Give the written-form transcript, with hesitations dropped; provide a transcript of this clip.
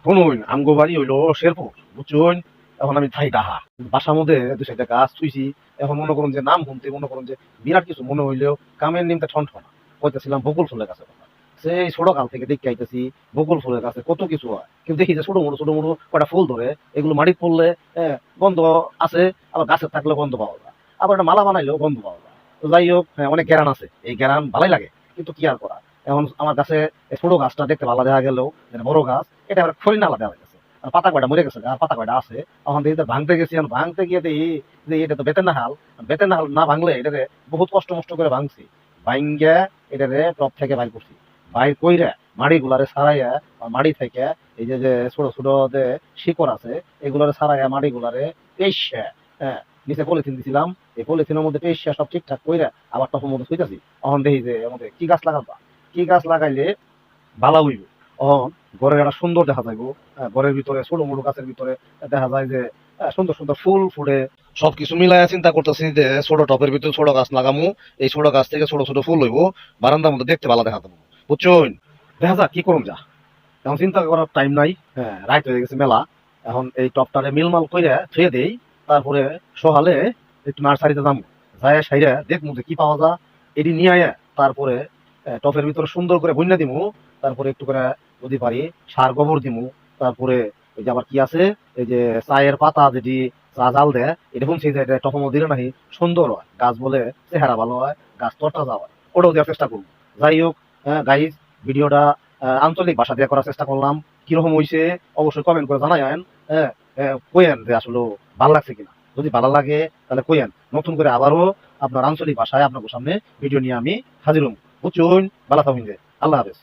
শুনুন আমগো বাড়ি হইলো শেরপুর বুঝছুন। এখন আমি থাই ডাহা বাসার মধ্যে দুই সাইডে গাছ থুইছি। এখন মনে করুন যে নাম শুনতে মনে করুন যে বিরাট কিছু মনে হইলেও কামের নিমতে ঠন ঠনা কইতেছিলাম বকুল ফুলের কাছে কথা। সেই ছোট কাল থেকে দেখতে আইতেছি বকুল ফুলের কাছে কত কিছু হয়, কিন্তু দেখি যে ছোট মোটো কয়টা ফুল ধরে এগুলো মাটির পড়লে গন্ধ আছে, আবার গাছের থাকলে গন্ধ পাওয়া যায়, আবার একটা মালা বানাইলেও গন্ধ পাওয়া যায়। তো যাই হোক, অনেক গ্যারান আছে, এই গ্যারান ভালোই লাগে, কিন্তু কি আর করা। এখন আমার কাছে এই ছোট গাছটা দেখতে ভালো দেখা গেলেও বড় গাছ এটা আবার খড়ি নালা দেওয়া গেছে, আর পাতা কয়টা মরে গেছে আর পাতা কয়টা আছে। এখন দেখি ভাঙতে গেছি, এখন ভাঙতে গিয়ে দেখি যে এটা তো বেতের নাহাল, বেতের নাহাল না ভাঙলে এটাকে বহুত কষ্ট মষ্ট করে ভাঙছি, ভাঙ্গা এটারে টপ থেকে বাইর করছি, বাইর কইরা মাড়ি গুলারে সারাইয়া, মাড়ি থেকে এই যে যে ছোট ছোট যে শিকড় আছে এগুলারে সারাইয়া মাড়ি গুলারে পেশা, হ্যাঁ, নিচে পলিথিন দিছিলাম, এই পলিথিনের মধ্যে পেশা সব ঠিকঠাক কইরা আবার টপের মধ্যে শুইতাছি। এখন দেখি যে আমাদের কি গাছ লাগাবা, কি গাছ লাগাইলে ভালো হইব। এখন ঘরের একটা সুন্দর দেখা যাইব, ঘরের ভিতরে ছোট মোটো গাছের ভিতরে দেখা যায় যে সুন্দর সুন্দর ফুল ফুটে। সবকিছু মিলাইয়া চিন্তা করতেছি যে ছোট টপের ভিতরে ছোট গাছ লাগামু, এই ছোট গাছ থেকে ছোট ছোট ফুল হইব, বারান্দার মধ্যে দেখতে ভালো দেখা যাবো, বুঝছুন। দেখা যাক কি করুন যা, এখন চিন্তা করার টাইম নাই, রাইত হয়ে গেছে মেলা। এখন এই টপটারে মিলমাল কইরা থুয়ে দেই, তারপরে সকালে একটু নার্সারিতে যাবো, যাই সাইরা দেখবো যে কি পাওয়া যায়, এটি নিয়ে আয়া তারপরে টপের ভিতরে সুন্দর করে বন্যা দিমু, তারপরে একটু করে যদি পারি সার গোবর দিমু, তারপরে এই যে আবার কি আছে, এই যে চায়ের পাতা যেটি চা জাল দেয়, এটা শুনছি যে এটা টপম দিলে নাকি সুন্দর হয়, গাছ বলে চেহারা ভালো হয়, গাছ তরতাজা হয়, ওটাও দেওয়ার চেষ্টা করবো। যাই হোক গাইজ, ভিডিওটা আঞ্চলিক ভাষা দিয়ে করার চেষ্টা করলাম, কিরকম হয়েছে অবশ্যই কমেন্ট করে জানাইন। কইেন যে আসলে ভালো লাগছে কিনা, যদি ভালো লাগে তাহলে কইেন, নতুন করে আবারও আপনার আঞ্চলিক ভাষায় আপনার সামনে ভিডিও নিয়ে আমি হাজির হব, বুঝছুন। ভালো থাকুন, যে আল্লাহ হাফেজ।